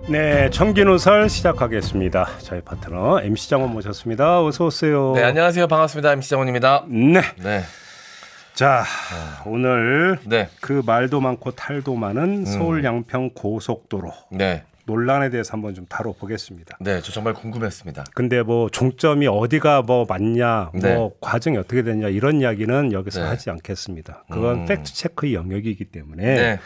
네, 청기누설 시작하겠습니다. 저희 파트너 MC 장원 모셨습니다. 어서 오세요. 네, 안녕하세요. 반갑습니다. MC 장원입니다. 네. 네. 자, 오늘 네. 그 말도 많고 탈도 많은 서울 양평 고속도로 네. 논란에 대해서 한번 좀 다뤄보겠습니다. 네, 저 정말 궁금했습니다. 근데 뭐 종점이 어디가 뭐 맞냐, 네. 뭐 과정이 어떻게 됐냐 이런 이야기는 여기서 네. 하지 않겠습니다. 그건 팩트 체크의 영역이기 때문에 네.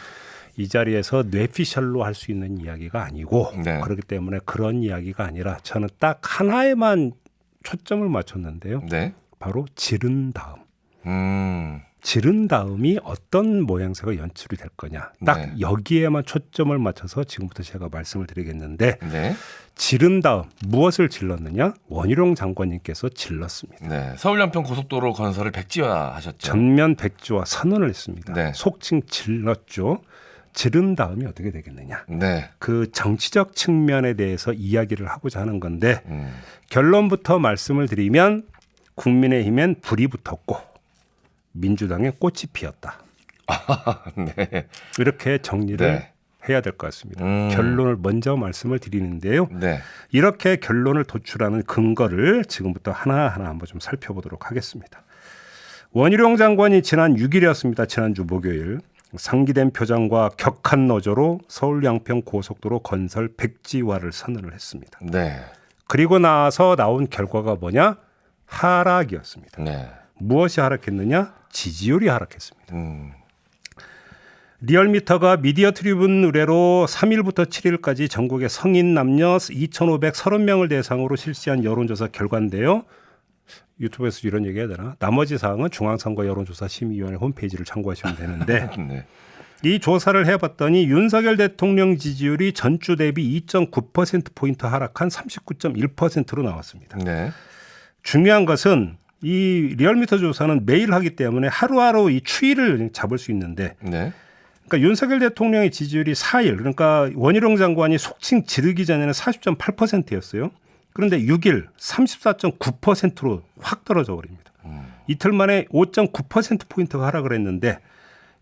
이 자리에서 뇌피셜로 할 수 있는 이야기가 아니고 네. 그렇기 때문에 그런 이야기가 아니라 저는 딱 하나에만 초점을 맞췄는데요. 네. 바로 지른 다음. 지른 다음이 어떤 모양새가 연출이 될 거냐. 딱 네. 여기에만 초점을 맞춰서 지금부터 제가 말씀을 드리겠는데 네. 지른 다음 무엇을 질렀느냐? 원희룡 장관님께서 질렀습니다. 네. 서울 양평 고속도로 건설을 백지화하셨죠. 전면 백지화 선언을 했습니다. 네. 속칭 질렀죠. 지른 다음이 어떻게 되겠느냐. 네. 그 정치적 측면에 대해서 이야기를 하고자 하는 건데 결론부터 말씀을 드리면 국민의힘엔 불이 붙었고 민주당에 꽃이 피었다. 네. 이렇게 정리를 네. 해야 될 것 같습니다. 결론을 먼저 말씀을 드리는데요. 네. 이렇게 결론을 도출하는 근거를 지금부터 하나하나 한번 좀 살펴보도록 하겠습니다. 원희룡 장관이 지난 6일이었습니다. 지난주 목요일. 상기된 표정과 격한 노조로 서울 양평 고속도로 건설 백지화를 선언을 했습니다. 네. 그리고 나서 나온 결과가 뭐냐? 하락이었습니다. 네. 무엇이 하락했느냐? 지지율이 하락했습니다. 리얼미터가 미디어 트리뷴 의뢰로 3일부터 7일까지 전국의 성인 남녀 2,530명을 대상으로 실시한 여론조사 결과인데요. 유튜브에서 이런 얘기 해야 되나? 나머지 사항은 중앙선거 여론조사 심의위원회 홈페이지를 참고하시면 되는데 네. 이 조사를 해봤더니 윤석열 대통령 지지율이 전주 대비 2.9%포인트 하락한 39.1%로 나왔습니다. 네. 중요한 것은 이 리얼미터 조사는 매일 하기 때문에 하루하루 이 추이를 잡을 수 있는데 네. 그러니까 윤석열 대통령의 지지율이 4일 그러니까 원희룡 장관이 속칭 지르기 전에는 40.8%였어요. 그런데 6일 34.9%로 확 떨어져 버립니다. 이틀 만에 5.9%포인트가 하락을 했는데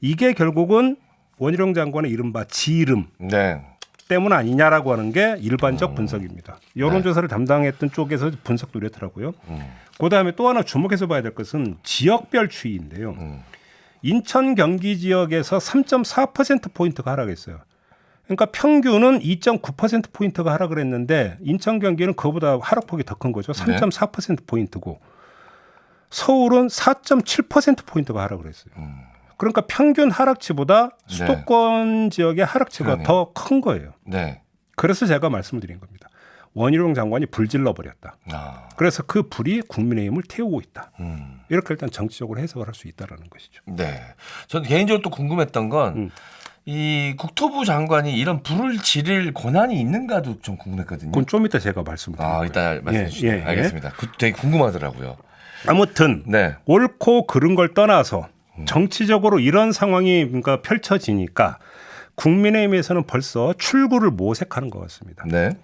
이게 결국은 원희룡 장관의 이른바 지름 네. 때문 아니냐라고 하는 게 일반적 분석입니다. 여론조사를 담당했던 쪽에서 분석도 이렇더라고요. 그다음에 또 하나 주목해서 봐야 될 것은 지역별 추이인데요. 인천 경기 지역에서 3.4%포인트가 하락했어요. 그러니까 평균은 2.9%포인트가 하락을 했는데 인천 경기는 그보다 하락폭이 더 큰 거죠. 3.4%포인트고 서울은 4.7%포인트가 하락을 했어요. 그러니까 평균 하락치보다 수도권 지역의 하락치가 그러네요. 더 큰 거예요. 네. 그래서 제가 말씀을 드린 겁니다. 원희룡 장관이 불질러 버렸다. 그래서 그 불이 국민의힘을 태우고 있다. 이렇게 일단 정치적으로 해석을 할 수 있다라는 것이죠. 네. 저는 개인적으로 또 궁금했던 건 이 국토부 장관이 이런 불을 지를 권한이 있는가도 좀 궁금했거든요. 그건 좀 이따 제가 말씀드릴게요. 이따 말씀해 주시죠. 예. 알겠습니다. 되게 궁금하더라고요. 아무튼 네. 옳고 그른 걸 떠나서 정치적으로 이런 상황이 그러니까 펼쳐지니까 국민의힘에서는 벌써 출구를 모색하는 것 같습니다. 네.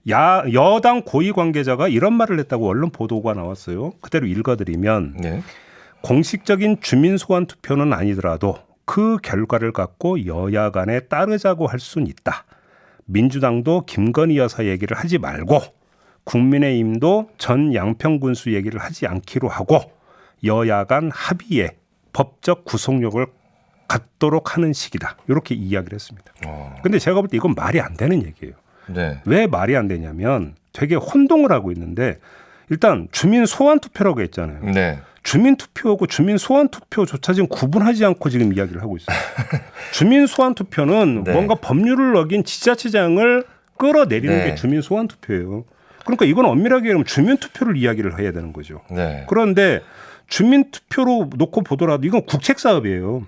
여당 고위 관계자가 이런 말을 했다고 언론 보도가 나왔어요. 그대로 읽어드리면 네. 공식적인 주민 소환 투표는 아니더라도 그 결과를 갖고 여야 간에 따르자고 할 수는 있다. 민주당도 김건희 여사 얘기를 하지 말고 국민의힘도 전 양평군수 얘기를 하지 않기로 하고 여야 간 합의에 법적 구속력을 갖도록 하는 시기다. 이렇게 이야기를 했습니다. 근데 제가 볼 때 이건 말이 안 되는 얘기예요. 네. 왜 말이 안 되냐면 되게 혼동을 하고 있는데 일단 주민 소환 투표라고 했잖아요. 네. 주민 투표하고 주민 소환 투표조차 지금 구분하지 않고 지금 이야기를 하고 있어요. 주민 소환 투표는 네. 뭔가 법률을 어긴 지자체장을 끌어내리는 네. 게 주민 소환 투표예요. 그러니까 이건 엄밀하게 얘기하면 주민 투표를 이야기를 해야 되는 거죠. 네. 그런데 주민 투표로 놓고 보더라도 이건 국책 사업이에요.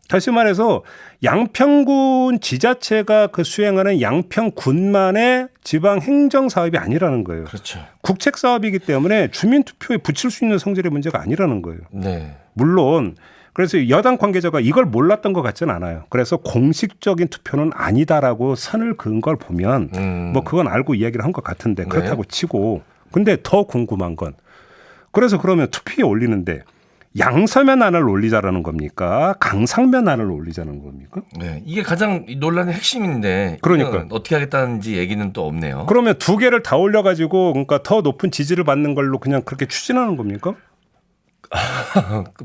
다시 말해서 양평군 지자체가 그 수행하는 양평군만의 지방 행정 사업이 아니라는 거예요. 그렇죠. 국책 사업이기 때문에 주민 투표에 붙일 수 있는 성질의 문제가 아니라는 거예요. 네. 물론 그래서 여당 관계자가 이걸 몰랐던 것 같지는 않아요. 그래서 공식적인 투표는 아니다라고 선을 그은 걸 보면 뭐 그건 알고 이야기를 한 것 같은데 그렇다고 치고 근데 더 궁금한 건 그래서 그러면 투표에 올리는데 양서면안을 올리자라는 겁니까? 강상면안을 올리자는 겁니까? 네, 이게 가장 이 논란의 핵심인데 그러니까. 이건 어떻게 하겠다는지 얘기는 또 없네요. 그러면 두 개를 다 올려가지고 그러니까 더 높은 지지를 받는 걸로 그냥 그렇게 추진하는 겁니까?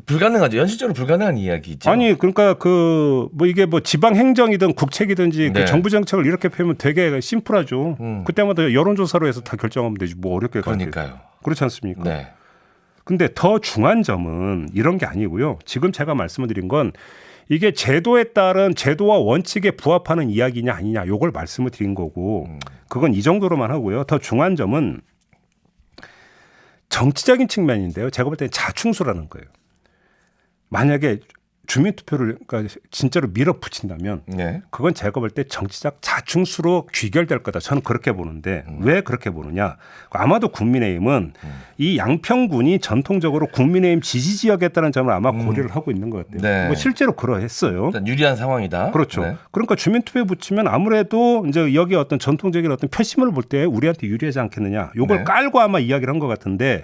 불가능하죠. 현실적으로 불가능한 이야기죠. 아니 그러니까 그 뭐 이게 뭐 지방 행정이든 국책이든지 네. 그 정부 정책을 이렇게 펴면 되게 심플하죠. 그때마다 여론조사로 해서 다 결정하면 되지 뭐 어렵게 가요. 그러니까요. 그렇지 않습니까? 네. 근데 더 중요한 점은 이런 게 아니고요. 지금 제가 말씀을 드린 건 이게 제도에 따른 제도와 원칙에 부합하는 이야기냐 아니냐 요걸 말씀을 드린 거고 그건 이 정도로만 하고요. 더 중요한 점은 정치적인 측면인데요. 제가 볼 때는 자충수라는 거예요. 만약에 주민투표를 그러니까 진짜로 밀어붙인다면 네. 그건 제가 볼 때 정치적 자충수로 귀결될 거다. 저는 그렇게 보는데 왜 그렇게 보느냐. 아마도 국민의힘은 이 양평군이 전통적으로 국민의힘 지지 지역이었다는 점을 아마 고려를 하고 있는 것 같아요. 네. 뭐 실제로 그러했어요. 일단 유리한 상황이다. 그렇죠. 네. 그러니까 주민투표에 붙이면 아무래도 이제 여기 어떤 전통적인 어떤 표심을 볼 때 우리한테 유리하지 않겠느냐. 요걸 네. 깔고 아마 이야기를 한 것 같은데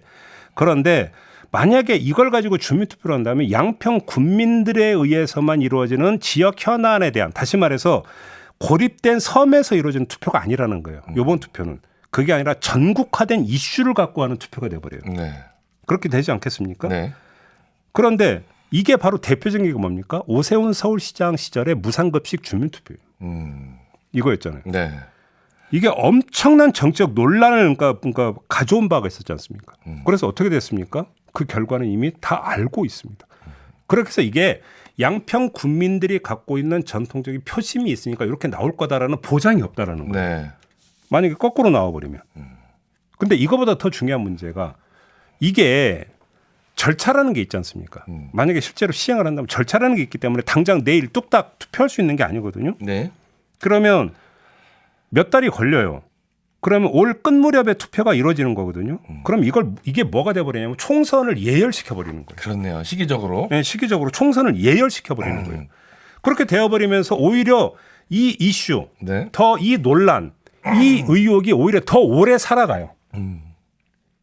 그런데 만약에 이걸 가지고 주민투표를 한다면 양평 군민들에 의해서만 이루어지는 지역 현안에 대한 다시 말해서 고립된 섬에서 이루어지는 투표가 아니라는 거예요. 이번 투표는. 그게 아니라 전국화된 이슈를 갖고 하는 투표가 돼버려요. 네. 그렇게 되지 않겠습니까? 네. 그런데 이게 바로 대표적인 게 뭡니까? 오세훈 서울시장 시절의 무상급식 주민투표예요. 이거였잖아요. 네. 이게 엄청난 정치적 논란을 그러니까 가져온 바가 있었지 않습니까? 그래서 어떻게 됐습니까? 그 결과는 이미 다 알고 있습니다. 그렇게 해서 이게 양평 군민들이 갖고 있는 전통적인 표심이 있으니까 이렇게 나올 거다라는 보장이 없다라는 거예요. 네. 만약에 거꾸로 나와버리면. 근데 이거보다 더 중요한 문제가 이게 절차라는 게 있지 않습니까? 만약에 실제로 시행을 한다면 절차라는 게 있기 때문에 당장 내일 뚝딱 투표할 수 있는 게 아니거든요. 네. 그러면 몇 달이 걸려요. 그러면 올 끝 무렵에 투표가 이루어지는 거거든요. 그럼 이게 뭐가 돼버리냐면 총선을 예열시켜 버리는 거예요. 그렇네요. 시기적으로. 네, 시기적으로 총선을 예열시켜 버리는 거예요. 그렇게 되어버리면서 오히려 이 이슈, 네. 더 이 논란, 이 의혹이 오히려 더 오래 살아가요.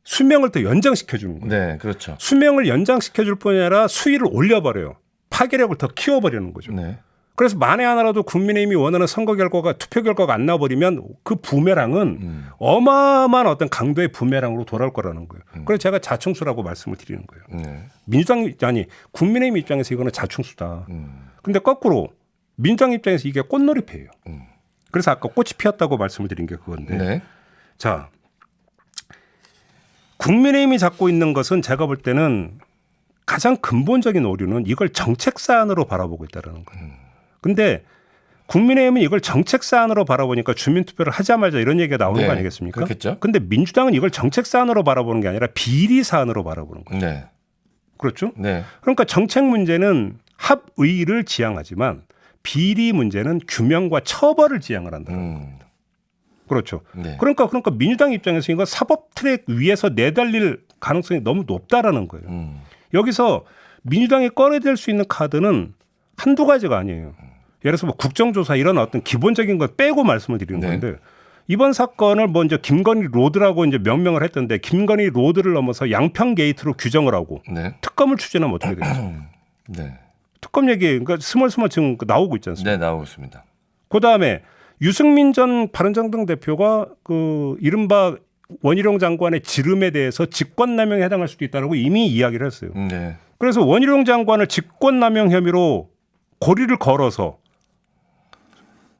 수명을 더 연장시켜 주는 거예요. 네. 그렇죠. 수명을 연장시켜 줄 뿐 아니라 수위를 올려버려요. 파괴력을 더 키워버리는 거죠. 네. 그래서 만에 하나라도 국민의힘이 원하는 선거 결과가 투표 결과가 안 나버리면 그 부메랑은 어마어마한 어떤 강도의 부메랑으로 돌아올 거라는 거예요. 그래서 제가 자충수라고 말씀을 드리는 거예요. 네. 국민의힘 입장에서 이거는 자충수다. 근데 거꾸로 민주당 입장에서 이게 꽃놀이패예요. 그래서 아까 꽃이 피었다고 말씀을 드린 게 그건데. 네. 자, 국민의힘이 잡고 있는 것은 제가 볼 때는 가장 근본적인 오류는 이걸 정책 사안으로 바라보고 있다는 거예요. 근데 국민의힘은 이걸 정책 사안으로 바라보니까 주민투표를 하자마자 이런 얘기가 나오는 네, 거 아니겠습니까? 그렇겠죠. 근데 민주당은 이걸 정책 사안으로 바라보는 게 아니라 비리 사안으로 바라보는 거예요. 네. 그렇죠? 네. 그러니까 정책 문제는 합의를 지향하지만 비리 문제는 규명과 처벌을 지향을 한다. 그렇죠. 네. 그러니까 민주당 입장에서 이건 사법 트랙 위에서 내달릴 가능성이 너무 높다라는 거예요. 여기서 민주당이 꺼내들 수 있는 카드는 한두 가지가 아니에요. 예를 들어서 뭐 국정조사 이런 어떤 기본적인 걸 빼고 말씀을 드리는 네. 건데 이번 사건을 뭐 이제 김건희 로드라고 이제 명명을 했던데 김건희 로드를 넘어서 양평 게이트로 규정을 하고 네. 특검을 추진하면 어떻게 되겠습니까? 네. 특검 얘기 그러니까 스멀스멀 지금 나오고 있지 않습니까? 네, 나오고 있습니다. 그다음에 유승민 전 바른정당 대표가 그 이른바 원희룡 장관의 지름에 대해서 직권남용에 해당할 수도 있다고 이미 이야기를 했어요. 네. 그래서 원희룡 장관을 직권남용 혐의로 고리를 걸어서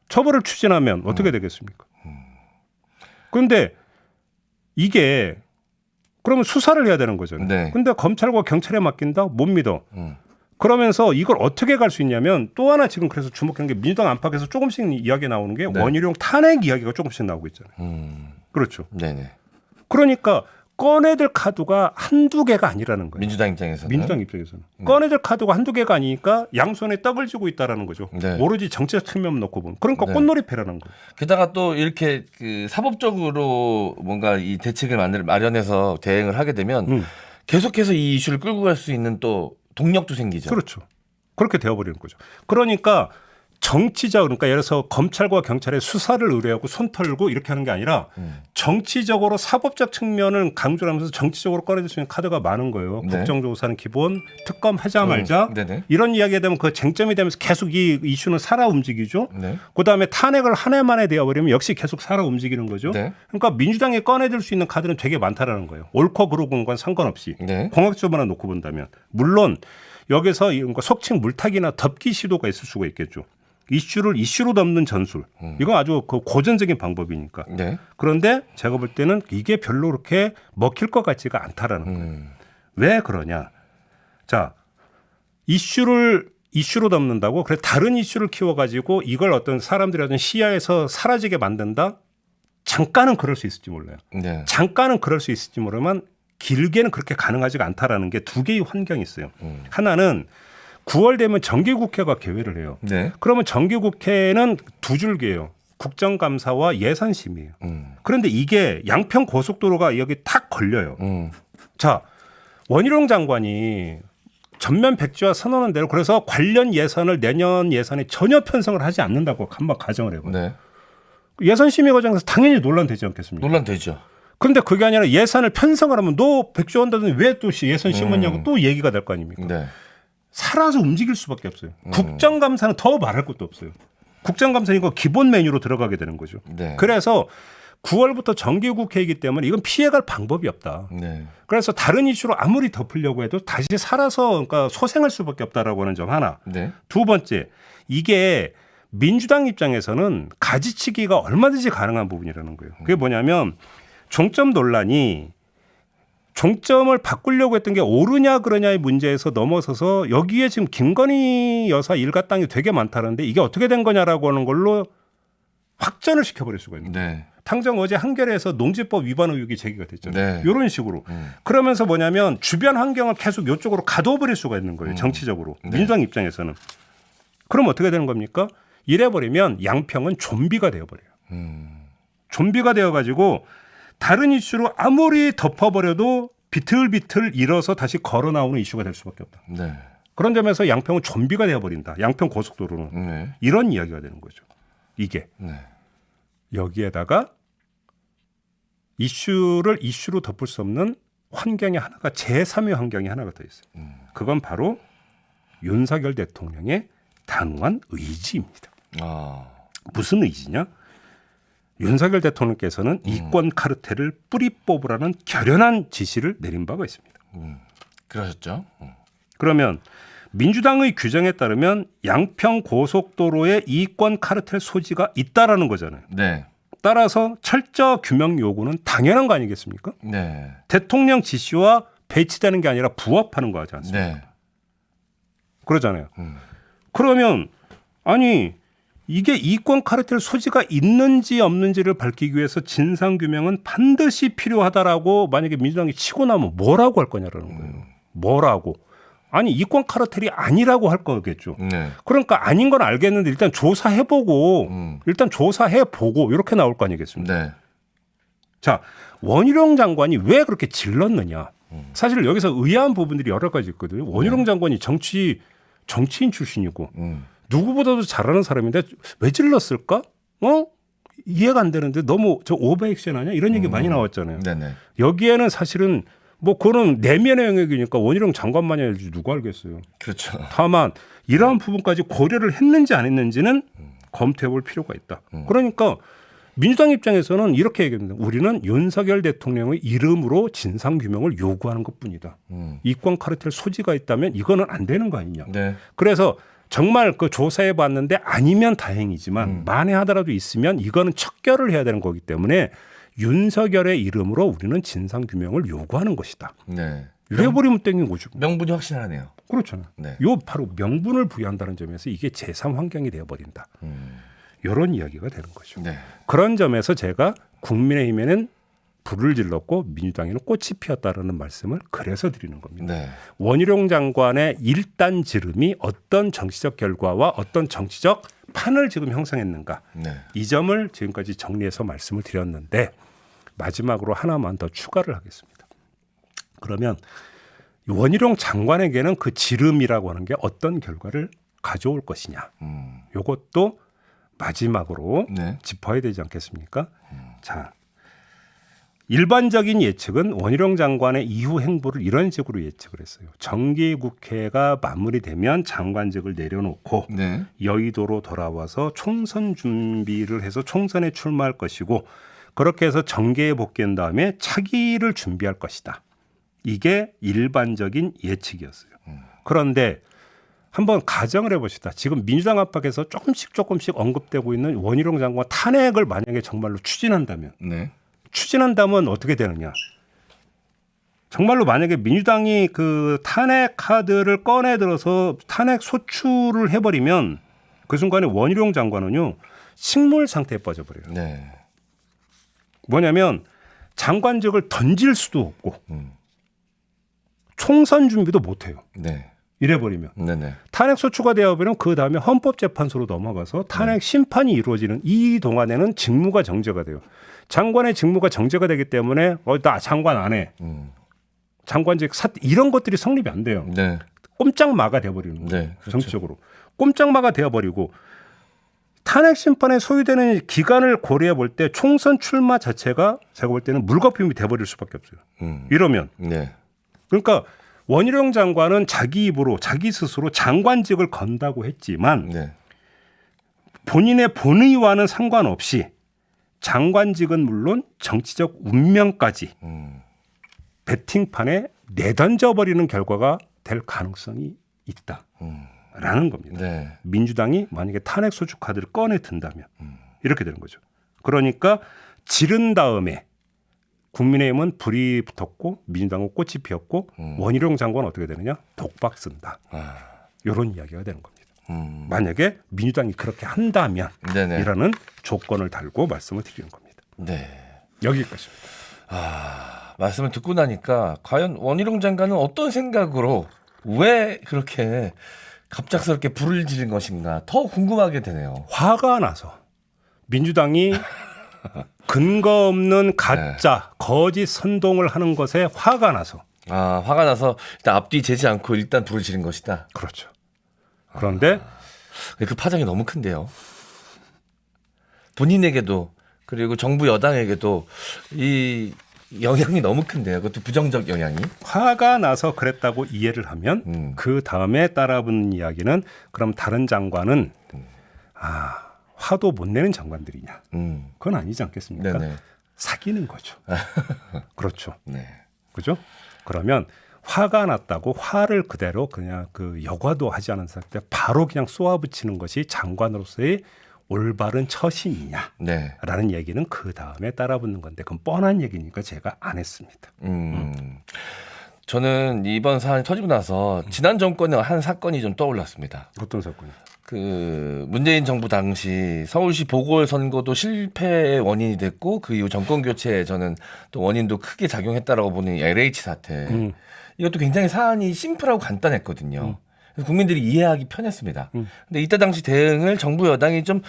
처벌을 추진하면 어떻게 되겠습니까? 그런데 이게 그러면 수사를 해야 되는 거잖아요. 네. 근데 검찰과 경찰에 맡긴다? 못 믿어. 그러면서 이걸 어떻게 갈 수 있냐면 또 하나 지금 그래서 주목한 게 민주당 안팎에서 조금씩 이야기 나오는 게 네. 원희룡 탄핵 이야기가 조금씩 나오고 있잖아요. 그렇죠. 네네. 그러니까 꺼내들 카드가 한두 개가 아니라는 거예요. 민주당 입장에서는. 민주당 입장에서는. 꺼내들 카드가 한두 개가 아니니까 양손에 떡을 쥐고 있다라는 거죠. 네. 오로지 정치적 측면 놓고 보면. 그러니까 네. 꽃놀이패라는 거예요. 게다가 또 이렇게 그 사법적으로 뭔가 이 대책을 마련해서 대응을 하게 되면 계속해서 이 이슈를 끌고 갈 수 있는 또 동력도 생기죠. 그렇죠. 그렇게 되어버리는 거죠. 그러니까 정치적 그러니까 예를 들어서 검찰과 경찰의 수사를 의뢰하고 손 털고 이렇게 하는 게 아니라 정치적으로 사법적 측면을 강조하면서 정치적으로 꺼내줄 수 있는 카드가 많은 거예요. 네. 국정조사는 기본, 특검 하자 말자 네네. 이런 이야기가 되면 그 쟁점이 되면서 계속 이 이슈는 살아 움직이죠. 네. 그다음에 탄핵을 한 해 만에 되어버리면 역시 계속 살아 움직이는 거죠. 네. 그러니까 민주당이 꺼내들 수 있는 카드는 되게 많다라는 거예요. 옳고 그르고는 건 상관없이 네. 공학적으로만 놓고 본다면 물론 여기서 이런 거 속칭 물타기나 덮기 시도가 있을 수가 있겠죠. 이슈를 이슈로 덮는 전술. 이건 아주 그 고전적인 방법이니까. 네. 그런데 제가 볼 때는 이게 별로 그렇게 먹힐 것 같지가 않다라는 거예요. 왜 그러냐? 자, 이슈로 덮는다고 그래 다른 이슈를 키워가지고 이걸 어떤 사람들의 어떤 시야에서 사라지게 만든다? 잠깐은 그럴 수 있을지 몰라요. 네. 잠깐은 그럴 수 있을지 모르지만 길게는 그렇게 가능하지가 않다라는 게 두 개의 환경이 있어요. 하나는 9월 되면 정기국회가 개회를 해요. 네. 그러면 정기국회는 두 줄기예요. 국정감사와 예산심이에요. 그런데 이게 양평 고속도로가 여기 탁 걸려요. 자, 원희룡 장관이 전면 백지화 선언한 대로 그래서 관련 예산을 내년 예산에 전혀 편성을 하지 않는다고 한번 가정을 해봐요. 네. 예산심의 과정에서 당연히 논란되지 않겠습니까? 논란되죠. 그런데 그게 아니라 예산을 편성을 하면 너 백지화 한다더니 왜 또 예산 심었냐고 또 얘기가 될 거 아닙니까? 네. 살아서 움직일 수밖에 없어요. 국정감사는 더 말할 것도 없어요. 국정감사는 이거 기본 메뉴로 들어가게 되는 거죠. 네. 그래서 9월부터 정기국회이기 때문에 이건 피해갈 방법이 없다. 네. 그래서 다른 이슈로 아무리 덮으려고 해도 다시 살아서 그러니까 소생할 수밖에 없다라고 하는 점 하나. 네. 두 번째, 이게 민주당 입장에서는 가지치기가 얼마든지 가능한 부분이라는 거예요. 그게 뭐냐면 종점 논란이 종점을 바꾸려고 했던 게 옳으냐 그러냐의 문제에서 넘어서서 여기에 지금 김건희 여사 일가 땅이 되게 많다는데 이게 어떻게 된 거냐라고 하는 걸로 확전을 시켜버릴 수가 있는 거예요. 네. 당장 어제 한겨레에서 농지법 위반 의혹이 제기가 됐잖아요. 네. 이런 식으로. 그러면서 뭐냐면 주변 환경을 계속 이쪽으로 가둬버릴 수가 있는 거예요. 정치적으로. 네. 민주당 입장에서는. 그럼 어떻게 되는 겁니까? 이래버리면 양평은 좀비가 되어버려요. 좀비가 되어가지고 다른 이슈로 아무리 덮어버려도 비틀비틀 일어서 다시 걸어 나오는 이슈가 될 수밖에 없다. 네. 그런 점에서 양평은 좀비가 되어버린다. 양평 고속도로는. 네. 이런 이야기가 되는 거죠. 이게. 네. 여기에다가 이슈를 이슈로 덮을 수 없는 환경이 하나가 제3의 환경이 하나가 더 있어요. 그건 바로 윤석열 대통령의 단호한 의지입니다. 아. 무슨 의지냐? 윤석열 대통령께서는 이권 카르텔을 뿌리 뽑으라는 결연한 지시를 내린 바가 있습니다. 그러셨죠? 그러면 민주당의 규정에 따르면 양평 고속도로에 이권 카르텔 소지가 있다라는 거잖아요. 네. 따라서 철저 규명 요구는 당연한 거 아니겠습니까? 네. 대통령 지시와 배치되는 게 아니라 부합하는 거 하지 않습니까? 네. 그러잖아요. 그러면 아니 이게 이권 카르텔 소지가 있는지 없는지를 밝히기 위해서 진상 규명은 반드시 필요하다라고 만약에 민주당이 치고 나면 뭐라고 할 거냐라는 거예요. 뭐라고? 아니 이권 카르텔이 아니라고 할 거겠죠. 네. 그러니까 아닌 건 알겠는데 일단 조사해보고 일단 조사해보고 이렇게 나올 거 아니겠습니까? 네. 자, 원희룡 장관이 왜 그렇게 질렀느냐? 사실 여기서 의아한 부분들이 여러 가지 있거든요. 원희룡 장관이 정치인 출신이고 누구보다도 잘하는 사람인데 왜 질렀을까? 이해가 안 되는데 너무 저 오버액션 아니야? 이런 얘기 많이 나왔잖아요. 네네. 여기에는 사실은 뭐 그거는 내면의 영역이니까 원희룡 장관만이 알지 누가 알겠어요. 그렇죠. 다만 이러한 부분까지 고려를 했는지 안 했는지는 검토해 볼 필요가 있다. 그러니까 민주당 입장에서는 이렇게 얘기합니다. 우리는 윤석열 대통령의 이름으로 진상규명을 요구하는 것뿐이다. 이권 카르텔 소지가 있다면 이거는 안 되는 거 아니냐. 네. 그래서 정말 그 조사해 봤는데 아니면 다행이지만 만에 하더라도 있으면 이거는 척결을 해야 되는 거기 때문에 윤석열의 이름으로 우리는 진상규명을 요구하는 것이다. 네. 이래버리면 땡긴 거죠. 명분이 확실하네요. 그렇잖아요. 네. 요 바로 명분을 부여한다는 점에서 이게 제3 환경이 되어버린다. 이런 이야기가 되는 거죠. 네. 그런 점에서 제가 국민의힘에는 불을 질렀고 민주당에는 꽃이 피었다라는 말씀을 그래서 드리는 겁니다. 네. 원희룡 장관의 일단 지름이 어떤 정치적 결과와 어떤 정치적 판을 지금 형성했는가. 네. 이 점을 지금까지 정리해서 말씀을 드렸는데 마지막으로 하나만 더 추가를 하겠습니다. 그러면 원희룡 장관에게는 그 지름이라고 하는 게 어떤 결과를 가져올 것이냐. 요것도 마지막으로 네. 짚어야 되지 않겠습니까? 자, 일반적인 예측은 원희룡 장관의 이후 행보를 이런 식으로 예측을 했어요. 정기국회가 마무리되면 장관직을 내려놓고 네. 여의도로 돌아와서 총선 준비를 해서 총선에 출마할 것이고 그렇게 해서 정계에 복귀한 다음에 차기를 준비할 것이다. 이게 일반적인 예측이었어요. 그런데 한번 가정을 해봅시다. 지금 민주당 압박에서 조금씩 언급되고 있는 원희룡 장관 탄핵을 만약에 정말로 추진한다면 어떻게 되느냐? 정말로 만약에 민주당이 그 탄핵 카드를 꺼내 들어서 탄핵 소추를 해버리면 그 순간에 원희룡 장관은요 식물 상태에 빠져버려요. 네. 뭐냐면 장관직을 던질 수도 없고 총선 준비도 못해요. 네. 이래버리면 네네. 탄핵 소추가 되어버리면 그 다음에 헌법재판소로 넘어가서 탄핵 심판이 이루어지는 이 동안에는 직무가 정제가 돼요. 장관의 직무가 정제가 되기 때문에 나 장관 안 해. 장관직 이런 것들이 성립이 안 돼요. 네. 꼼짝 마가 돼버리는 거예요. 네, 그렇죠. 정치적으로. 꼼짝 마가 되어버리고 탄핵 심판에 소요되는 기간을 고려해 볼 때 총선 출마 자체가 제가 볼 때는 물거품이 돼버릴 수밖에 없어요. 이러면. 네. 그러니까 원희룡 장관은 자기 입으로 자기 스스로 장관직을 건다고 했지만 네. 본인의 본의와는 상관없이 장관직은 물론 정치적 운명까지 배팅판에 내던져버리는 결과가 될 가능성이 있다라는 겁니다. 네. 민주당이 만약에 탄핵 소추 카드를 꺼내 든다면 이렇게 되는 거죠. 그러니까 지른 다음에 국민의힘은 불이 붙었고 민주당은 꽃이 피었고 원희룡 장관은 어떻게 되느냐? 독박 쓴다. 이런 이야기가 되는 겁니다. 만약에 민주당이 그렇게 한다면 네네. 이라는 조건을 달고 말씀을 드리는 겁니다. 네. 여기까지입니다. 말씀을 듣고 나니까 과연 원희룡 장관은 어떤 생각으로 왜 그렇게 갑작스럽게 불을 지른 것인가 더 궁금하게 되네요. 화가 나서 민주당이 근거 없는 가짜 거짓 선동을 하는 것에 화가 나서 화가 나서 일단 앞뒤 재지 않고 일단 불을 지른 것이다. 그렇죠. 그런데 그 파장이 너무 큰데요. 본인에게도 그리고 정부 여당에게도 이 영향이 너무 큰데요. 그것도 부정적 영향이. 화가 나서 그랬다고 이해를 하면 그 다음에 따라붙는 이야기는 그럼 다른 장관은 화도 못 내는 장관들이냐. 그건 아니지 않겠습니까? 네네. 사귀는 거죠. 그렇죠. 네. 그죠? 그러면 화가 났다고 화를 그대로 그냥 그 여과도 하지 않은 상태 바로 그냥 쏘아붙이는 것이 장관으로서의 올바른 처신이냐 네. 라는 얘기는 그 다음에 따라붙는 건데 그건 뻔한 얘기니까 제가 안 했습니다. 저는 이번 사안이 터지고 나서 지난 정권의 한 사건이 좀 떠올랐습니다. 어떤 사건이요? 그 문재인 정부 당시 서울시 보궐선거도 실패의 원인이 됐고 그 이후 정권 교체에 저는 또 원인도 크게 작용했다라고 보는 LH 사태. 이것도 굉장히 사안이 심플하고 간단했거든요. 그래서 국민들이 이해하기 편했습니다. 근데 이때 당시 대응을 정부 여당이 좀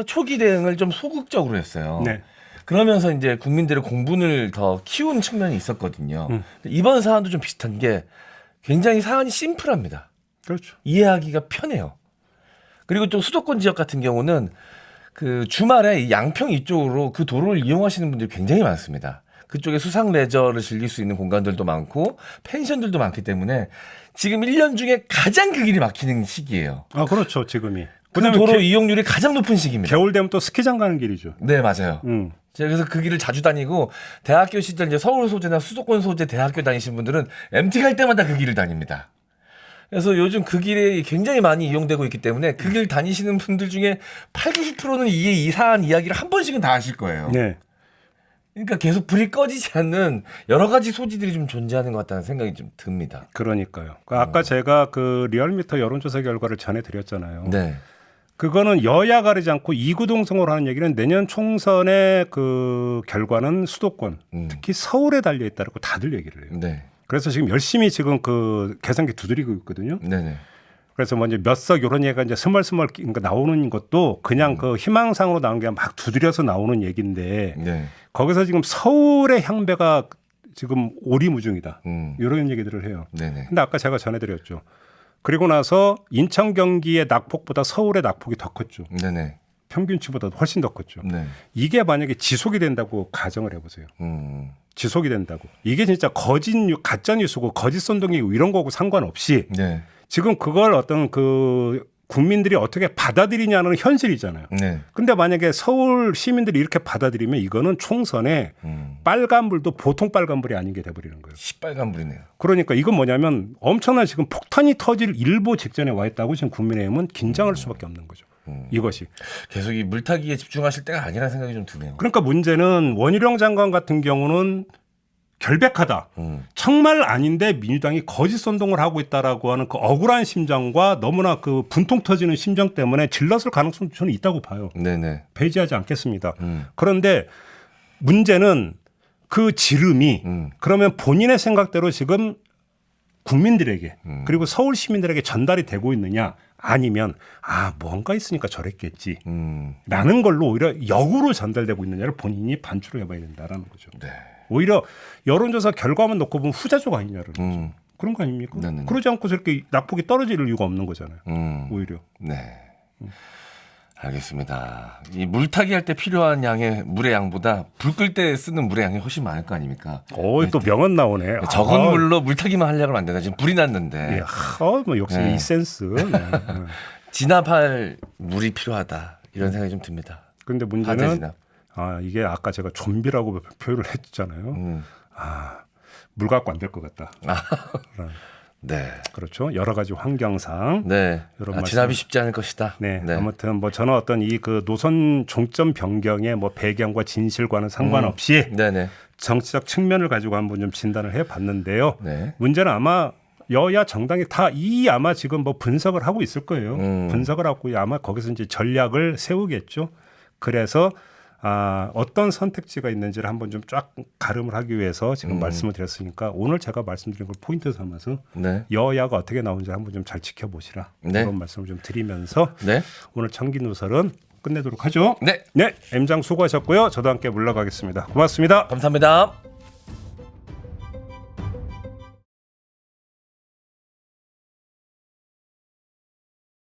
초기 대응을 좀 소극적으로 했어요. 네. 그러면서 이제 국민들의 공분을 더 키운 측면이 있었거든요. 이번 사안도 좀 비슷한 게 굉장히 사안이 심플합니다. 그렇죠. 이해하기가 편해요. 그리고 또 수도권 지역 같은 경우는 그 주말에 이 양평 이쪽으로 그 도로를 이용하시는 분들이 굉장히 많습니다. 그쪽에 수상 레저를 즐길 수 있는 공간들도 많고 펜션들도 많기 때문에 지금 1년 중에 가장 그 길이 막히는 시기예요. 그렇죠. 지금이. 그 도로 이용률이 가장 높은 시기입니다. 겨울 되면 또 스키장 가는 길이죠. 네, 맞아요. 제가 그래서 그 길을 자주 다니고 대학교 시절 이제 서울 소재나 수도권 소재 대학교 다니신 분들은 MT 갈 때마다 그 길을 다닙니다. 그래서 요즘 그 길이 굉장히 많이 이용되고 있기 때문에 그 길 다니시는 분들 중에 80~90%는 이 사안 이야기를 한 번씩은 다 하실 거예요. 네. 그러니까 계속 불이 꺼지지 않는 여러 가지 소지들이 좀 존재하는 것 같다는 생각이 좀 듭니다. 그러니까요. 아까 제가 그 리얼미터 여론조사 결과를 전해드렸잖아요. 네. 그거는 여야 가리지 않고 이구동성으로 하는 얘기는 내년 총선의 그 결과는 수도권, 특히 서울에 달려 있다고 다들 얘기를 해요. 네. 그래서 지금 열심히 지금 그 계산기 두드리고 있거든요. 네네. 그래서 뭐 이제 몇 석 이런 얘기가 이제 스멀스멀 그러니까 나오는 것도 그냥 그 희망상으로 나온 게 막 두드려서 나오는 얘기인데 네. 거기서 지금 서울의 향배가 지금 오리무중이다. 이런 얘기들을 해요. 네네. 근데 아까 제가 전해드렸죠. 그리고 나서 인천 경기의 낙폭보다 서울의 낙폭이 더 컸죠. 네네. 평균치보다 훨씬 더 컸죠. 네. 이게 만약에 지속이 된다고 가정을 해보세요. 지속이 된다고. 이게 진짜 가짜 뉴스고 거짓 선동이고 이런 거고 상관없이 네. 지금 그걸 어떤 그 국민들이 어떻게 받아들이냐는 현실이잖아요. 네. 근데 만약에 서울 시민들이 이렇게 받아들이면 이거는 총선에 빨간불도 보통 빨간불이 아닌 게 돼버리는 거예요. 시빨간불이네요. 그러니까 이건 뭐냐면 엄청난 지금 폭탄이 터질 일보 직전에 와 있다고 지금 국민의힘은 긴장할 수밖에 없는 거죠. 이것이. 계속 이 물타기에 집중하실 때가 아니라는 생각이 좀 드네요. 그러니까 문제는 원희룡 장관 같은 경우는 결백하다. 정말 아닌데 민주당이 거짓 선동을 하고 있다라고 하는 그 억울한 심정과 너무나 그 분통 터지는 심정 때문에 질렀을 가능성도 저는 있다고 봐요. 네네. 배제하지 않겠습니다. 그런데 문제는 그 지름이 그러면 본인의 생각대로 지금 국민들에게 그리고 서울 시민들에게 전달이 되고 있느냐 아니면 뭔가 있으니까 저랬겠지 라는 걸로 오히려 역으로 전달되고 있느냐를 본인이 반추를 해봐야 된다라는 거죠. 네. 오히려 여론조사 결과만 놓고 보면 후자족 아니냐는 거죠. 그런 거 아닙니까? 네네네. 그러지 않고 저렇게 낙폭이 떨어질 이유가 없는 거잖아요. 오히려. 네. 알겠습니다. 이 물타기 할 때 필요한 양의 물의 양보다 불 끌 때 쓰는 물의 양이 훨씬 많을 거 아닙니까? 또 명언 나오네. 적은 물로 물타기만 하려고 안 된다. 지금 불이 났는데. 예, 뭐 역시 네. 이 센스. 네. 진압할 물이 필요하다. 이런 생각이 좀 듭니다. 근데 화재 문제는 진압. 이게 아까 제가 좀비라고 표현을 했잖아요. 물 갖고 안 될 것 같다. 네. 그렇죠. 여러 가지 환경상. 네. 이런 말씀. 진압이 쉽지 않을 것이다. 네. 아무튼 뭐 저는 어떤 이 그 노선 종점 변경의 뭐 배경과 진실과는 상관없이 네네. 정치적 측면을 가지고 한번 좀 진단을 해봤는데요. 네. 문제는 아마 여야 정당이 다 아마 지금 뭐 분석을 하고 있을 거예요. 분석을 하고 아마 거기서 이제 전략을 세우겠죠. 그래서 어떤 선택지가 있는지를 한번 좀 쫙 가름을 하기 위해서 지금 말씀을 드렸으니까 오늘 제가 말씀드린 걸 포인트 삼아서 네. 여야가 어떻게 나오는지 한번 좀 잘 지켜보시라. 네. 그런 말씀을 좀 드리면서 네. 오늘 청기누설은 끝내도록 하죠. 네. 네, M장 수고하셨고요. 저도 함께 물러가겠습니다. 고맙습니다. 감사합니다.